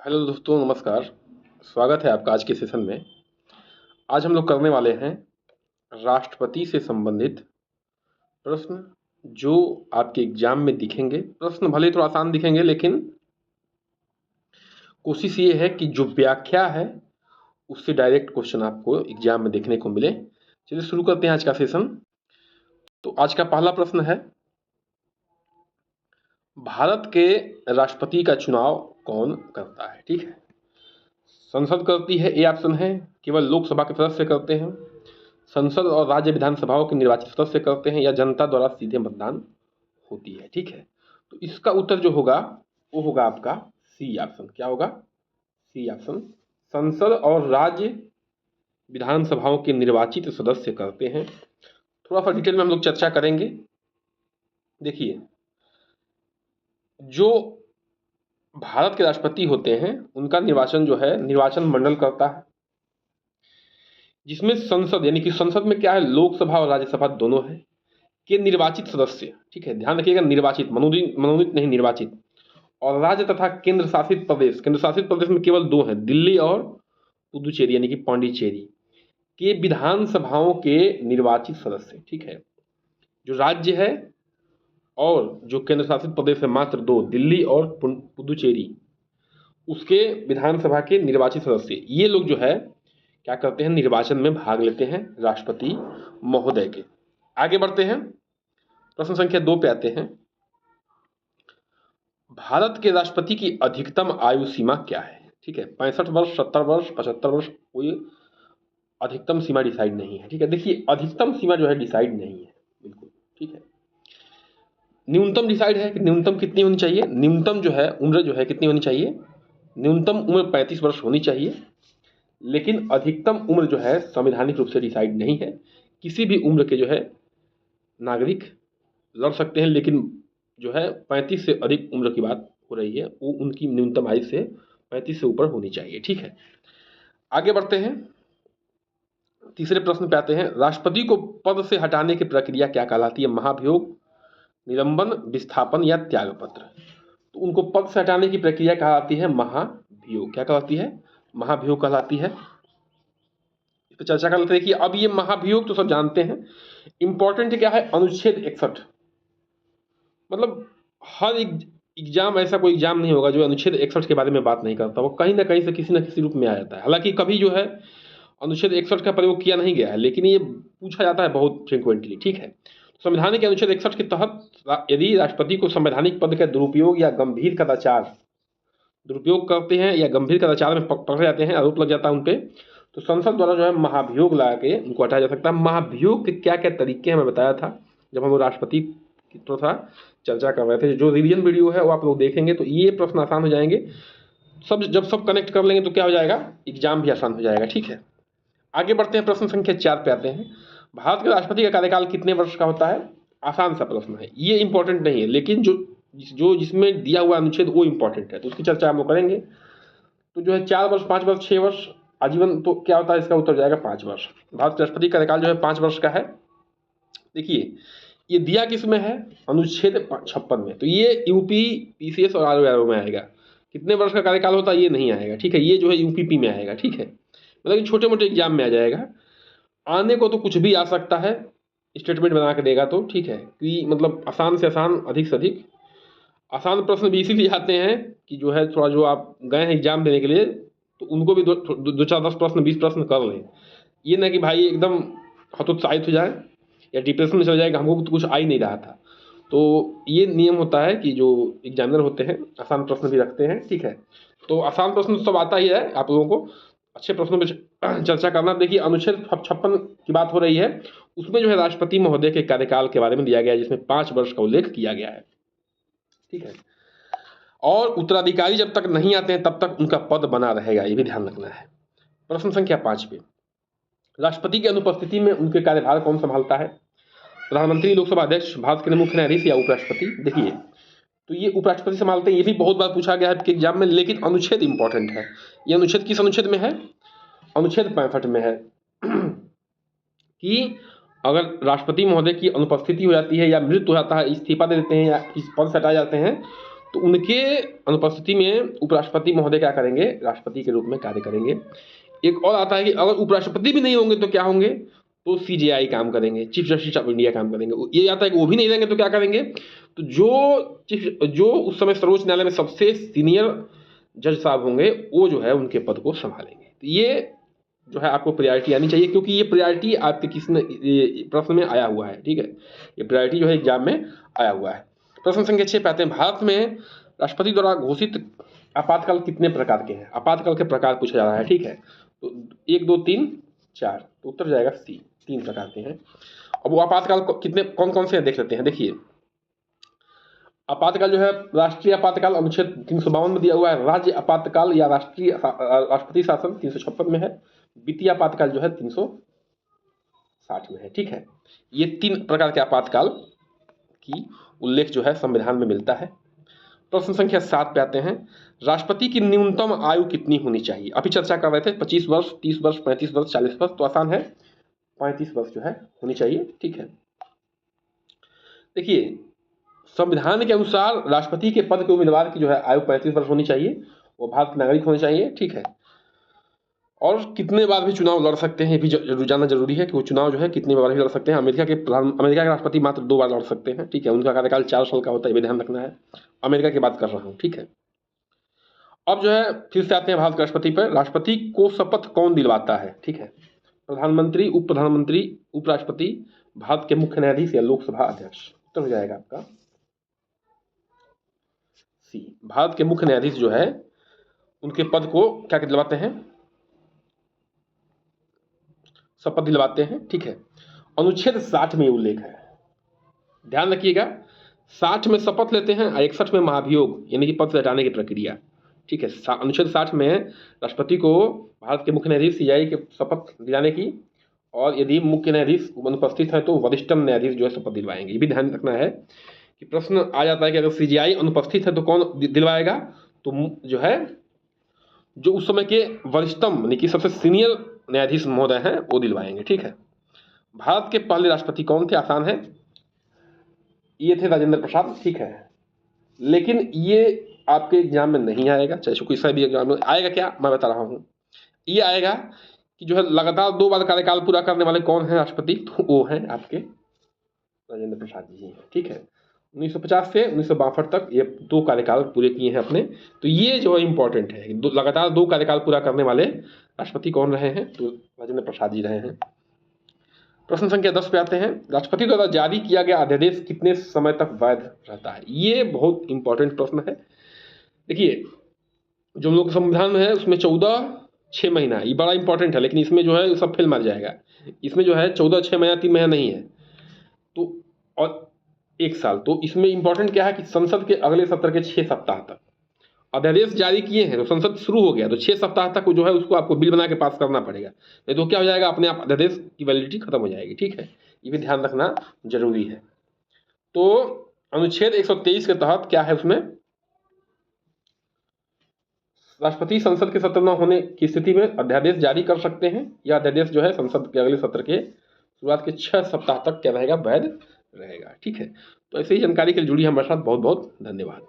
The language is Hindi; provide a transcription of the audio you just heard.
हेलो दोस्तों, नमस्कार। स्वागत है आपका आज के सेशन में। आज हम लोग करने वाले हैं राष्ट्रपति से संबंधित प्रश्न जो आपके एग्जाम में दिखेंगे। प्रश्न भले थोड़ा आसान दिखेंगे, लेकिन कोशिश ये है कि जो व्याख्या है उससे डायरेक्ट क्वेश्चन आपको एग्जाम में देखने को मिले। चलिए शुरू करते हैं आज का सेशन। तो आज का पहला प्रश्न है, भारत के राष्ट्रपति का चुनाव कौन करता है? ठीक है, संसद करती है, ए ऑप्शन है। केवल लोकसभा के सदस्य करते हैं, संसद और राज्य विधानसभाओं के निर्वाचित सदस्य करते हैं, या जनता द्वारा सीधे मतदान होती है। ठीक है, तो इसका उत्तर जो होगा वो होगा आपका सी ऑप्शन। क्या होगा? C option. संसद और राज्य विधानसभाओं के निर्वाचित सदस्य करते हैं। थोड़ा सा डिटेल में हम लोग चर्चा करेंगे। देखिए, जो भारत के राष्ट्रपति होते हैं उनका निर्वाचन जो है निर्वाचन मंडल करता है, जिसमें संसद यानी कि संसद में क्या है, लोकसभा और राज्यसभा दोनों है के निर्वाचित सदस्य। ठीक है, ध्यान रखिएगा, निर्वाचित, मनोनीत नहीं, निर्वाचित। और राज्य तथा केंद्र शासित प्रदेश में केवल दो हैं, दिल्ली और पुदुचेरी यानी कि पांडिचेरी के विधानसभाओं के निर्वाचित सदस्य। ठीक है, जो राज्य है और जो केंद्र शासित प्रदेश है मात्र दो, दिल्ली और पुदुचेरी, उसके विधानसभा के निर्वाचित सदस्य, ये लोग जो है क्या करते हैं, निर्वाचन में भाग लेते हैं राष्ट्रपति महोदय के। आगे बढ़ते हैं, प्रश्न संख्या 2 पे आते हैं। भारत के राष्ट्रपति की अधिकतम आयु सीमा क्या है? ठीक है, 65 वर्ष, 70 वर्ष, 75 वर्ष, कोई अधिकतम सीमा डिसाइड नहीं है। ठीक है, देखिए, अधिकतम सीमा जो है डिसाइड नहीं है बिल्कुल। ठीक है, न्यूनतम डिसाइड है कि न्यूनतम कितनी होनी चाहिए। न्यूनतम जो है उम्र जो है कितनी होनी चाहिए, न्यूनतम उम्र 35 वर्ष होनी चाहिए। लेकिन अधिकतम उम्र जो है संवैधानिक रूप से डिसाइड नहीं है। किसी भी उम्र के जो है नागरिक लड़ सकते हैं, लेकिन जो है 35 से अधिक उम्र की बात हो रही है, वो उनकी न्यूनतम आयु से 35 से ऊपर होनी चाहिए। ठीक है, आगे बढ़ते हैं, तीसरे प्रश्न पे आते हैं। राष्ट्रपति को पद से हटाने की प्रक्रिया क्या कहलाती है? महाभियोग, निलंबन, विस्थापन या त्यागपत्र? तो उनको पद से हटाने की प्रक्रिया कहलाती है महाभियोग। क्या कहलाती है? महाभियोग कहलाती है। इस पर चर्चा कर लेते हैं कि अब ये महाभियोग तो सब जानते हैं, इंपॉर्टेंट क्या है, अनुच्छेद 61। मतलब हर एग्जाम, ऐसा कोई एग्जाम नहीं होगा जो अनुच्छेद 61 के बारे में बात नहीं करता, वो कहीं ना कहीं से किसी न किसी रूप में आ जाता है। हालांकि कभी जो है अनुच्छेद 61 का प्रयोग किया नहीं गया है, लेकिन ये पूछा जाता है बहुत फ्रिक्वेंटली। ठीक है, संविधान के अनुच्छेद 61 के तहत यदि राष्ट्रपति को संवैधानिक पद का दुरुपयोग या गंभीर कदाचार, दुरुपयोग करते हैं या गंभीर कदाचार में पकड़े जाते हैं, आरोप लग जाता है उन पर, तो संसद द्वारा जो है महाभियोग ला के उनको हटाया जा सकता है। महाभियोग के क्या क्या तरीके हैं मैं बताया था जब हम राष्ट्रपति की थोड़ा सा चर्चा कर रहे थे। जो रिवीजन वीडियो है वो आप लोग देखेंगे तो ये प्रश्न आसान हो जाएंगे। जब सब कनेक्ट कर लेंगे तो क्या हो जाएगा, एग्जाम भी आसान हो जाएगा। ठीक है, आगे बढ़ते हैं, प्रश्न संख्या 4 पे आते हैं। भारत के राष्ट्रपति का कार्यकाल कितने वर्ष का होता है? आसान सा प्रश्न है, ये इंपॉर्टेंट नहीं है, लेकिन जिसमें दिया हुआ अनुच्छेद वो इंपॉर्टेंट है, तो उसकी चर्चा हम लोग करेंगे। तो जो है 4 वर्ष, 5 वर्ष, 6 वर्ष, आजीवन, तो क्या होता है, इसका उत्तर जाएगा 5 वर्ष। भारत के राष्ट्रपति का कार्यकाल जो है 5 वर्ष का है। देखिए, ये दिया किस में है, अनुच्छेद 56 में, तो ये यूपी, पीसीएस और आरओ में आएगा। कितने वर्ष का कार्यकाल होता है ये नहीं आएगा। ठीक है, ये जो है यूपीपी में आएगा। ठीक है, मतलब छोटे मोटे एग्जाम में आ जाएगा। आने को तो कुछ भी आ सकता है, स्टेटमेंट बना के देगा तो। ठीक है, कि मतलब आसान से आसान, अधिक से अधिक आसान प्रश्न भी इसीलिए आते हैं कि जो है थोड़ा, जो आप गए हैं एग्जाम देने के लिए तो उनको भी दो चार 10 प्रश्न 20 प्रश्न कर लें। ये ना कि भाई एकदम हतोत्साहित हो जाए या डिप्रेशन में चले जाए कि हमको तो कुछ आ ही नहीं रहा था। तो ये नियम होता है कि जो एग्जामिनर होते हैं आसान प्रश्न भी रखते हैं। ठीक है, तो आसान प्रश्न सब आता ही है, आप लोगों को अच्छे प्रश्नों पर चर्चा करना। देखिए, अनुच्छेद 56 की बात हो रही है, उसमें जो है राष्ट्रपति महोदय के कार्यकाल के बारे में दिया गया है, जिसमें 5 वर्ष का उल्लेख किया गया है। ठीक है, और उत्तराधिकारी जब तक नहीं आते हैं तब तक उनका पद बना रहेगा, ये भी ध्यान रखना है। प्रश्न संख्या 5 पे, राष्ट्रपति की अनुपस्थिति में उनके कार्यभार कौन संभालता है? प्रधानमंत्री, लोकसभा अध्यक्ष, भारत के मुख्य न्यायाधीश या उपराष्ट्रपति? देखिए, तो ये उपराष्ट्रपति संभालते हैं, ये भी बहुत बार पूछा गया है आपके एग्जाम में, लेकिन अनुच्छेद इंपॉर्टेंट है। ये अनुच्छेद किस अनुच्छेद में है? अनुच्छेद 65 में है कि अगर राष्ट्रपति महोदय की अनुपस्थिति हो जाती है या मृत्यु हो जाता है, इस्तीफा दे देते हैं या इस पद से हटाए जाते हैं, तो उनके अनुपस्थिति में उपराष्ट्रपति महोदय क्या करेंगे, राष्ट्रपति के रूप में कार्य करेंगे। एक और आता है कि अगर उपराष्ट्रपति भी नहीं होंगे तो क्या होंगे, तो सीजेआई काम करेंगे, चीफ जस्टिस ऑफ इंडिया काम करेंगे। ये आता है कि वो भी नहीं रहेंगे तो क्या करेंगे, तो जो उस समय सर्वोच्च न्यायालय में सबसे सीनियर जज साहब होंगे वो जो है उनके पद को संभालेंगे। तो ये जो है आपको प्रायोरिटी आनी चाहिए, क्योंकि ये प्रायोरिटी आपके किसने प्रश्न में आया हुआ है, ठीक है, ये प्रायोरिटी जो है एग्जाम में आया हुआ है। प्रश्न संख्या 6 पे आते हैं, भारत में राष्ट्रपति द्वारा घोषित आपातकाल कितने प्रकार के हैं। आपातकाल के प्रकार पूछा जा रहा है, ठीक है, तो 1 2 3 4, तो उत्तर जाएगा सी, 3 प्रकार के हैं। अब वो आपातकाल कितने कौन कौन से हैं देख लेते हैं। देखिए आपातकाल जो है, राष्ट्रीय आपातकाल अनुच्छेद 352 में दिया हुआ है, राज्य आपातकाल या राष्ट्रपति शासन 356 में है, वित्तीय आपातकाल जो है 360 में है, ठीक है। ये 3 प्रकार के आपातकाल की उल्लेख जो है संविधान में मिलता है। प्रश्न संख्या 7 पे आते हैं, राष्ट्रपति की न्यूनतम आयु कितनी होनी चाहिए। अभी चर्चा कर रहे थे 25 वर्ष, 30 वर्ष, 35 वर्ष, 40 वर्ष, तो आसान है 35 वर्ष जो है होनी चाहिए, ठीक है। देखिए संविधान के अनुसार राष्ट्रपति के पद के उम्मीदवार की जो है आयु 35 वर्ष होनी चाहिए, वो भारत के नागरिक होने चाहिए, ठीक है। और कितने बार भी चुनाव लड़ सकते हैं, ये भी जानना जरूरी है कि वो चुनाव जो है कितने बार भी लड़ सकते हैं। अमेरिका के राष्ट्रपति मात्र 2 बार लड़ सकते हैं, ठीक है, उनका कार्यकाल 4 साल का होता है, ये ध्यान रखना है। अमेरिका की बात कर रहा हूँ, ठीक है। अब जो है फिर से आते हैं भारत के राष्ट्रपति पर। राष्ट्रपति को शपथ कौन दिलवाता है, ठीक है, प्रधानमंत्री, उप प्रधानमंत्री, उपराष्ट्रपति, भारत के मुख्य न्यायाधीश या लोकसभा अध्यक्ष। उत्तर हो जाएगा आपका सी, भारत के मुख्य न्यायाधीश जो है उनके पद को क्या दिलवाते हैं, शपथ दिलवाते हैं, ठीक है। अनुच्छेद 60 में उल्लेख है, ध्यान रखिएगा, 60 में शपथ लेते हैं, 61 में महाभियोग यानी कि पद से हटाने की प्रक्रिया, ठीक है। अनुच्छेद 60 में राष्ट्रपति को भारत के मुख्य न्यायाधीश सीजेआई के शपथ दिलाने की, और यदि मुख्य न्यायाधीश अनुपस्थित है तो वरिष्ठतम न्यायाधीश जो है शपथ दिलवाएंगे। ये भी ध्यान रखना है कि प्रश्न आ जाता है कि अगर सीजेआई अनुपस्थित है तो कौन दिलवाएगा, तो जो है जो उस समय के वरिष्ठतम यानी कि सबसे सीनियर न्यायाधीश महोदय हैं वो दिलवाएंगे, ठीक है। भारत के पहले राष्ट्रपति कौन थे, आसान है, ये थे राजेंद्र प्रसाद, ठीक है। लेकिन ये आपके एग्जाम में नहीं आएगा, चाहे कोई सा भी एग्जाम में आएगा, क्या मैं बता रहा हूँ, ये आएगा कि जो है लगातार 2 बार कार्यकाल पूरा करने वाले कौन है राष्ट्रपति, तो वो हैं आपके राजेंद्र प्रसाद जी, ठीक है। 1950 से 1962 तक ये 2 कार्यकाल पूरे किए हैं अपने। तो ये जो है इंपॉर्टेंट है, लगातार 2 कार्यकाल पूरा करने वाले राष्ट्रपति कौन रहे हैं, तो राजेंद्र प्रसाद जी रहे हैं। प्रश्न संख्या 10 पे आते हैं, राष्ट्रपति द्वारा जारी किया गया अध्यादेश कितने समय तक वैध रहता है। ये बहुत इंपॉर्टेंट प्रश्न है। देखिए जो लोग संविधान में है उसमें 14-6 महीना, ये बड़ा इंपॉर्टेंट है, लेकिन इसमें जो है सब फेल मार जाएगा। इसमें जो है 14-6 महीना, 3 महीना नहीं है, तो और 1 साल। तो इसमें इंपॉर्टेंट क्या है कि संसद के अगले सत्र के 6 सप्ताह तक अध्यादेश जारी किए हैं, तो संसद शुरू हो गया तो 6 सप्ताह तक जो है उसको आपको बिल बना के पास करना पड़ेगा, नहीं तो क्या हो जाएगा, अपने आप अध्यादेश की वैलिडिटी खत्म हो जाएगी, ठीक है। ये भी ध्यान रखना जरूरी है। तो अनुच्छेद 123 के तहत क्या है, उसमें राष्ट्रपति संसद के सत्र न होने की स्थिति में अध्यादेश जारी कर सकते हैं, या अध्यादेश जो है संसद के अगले सत्र के शुरुआत के 6 सप्ताह तक क्या रहेगा, वैध रहेगा, ठीक है। तो ऐसे ही जानकारी के लिए जुड़ी हमारे साथ बहुत बहुत धन्यवाद।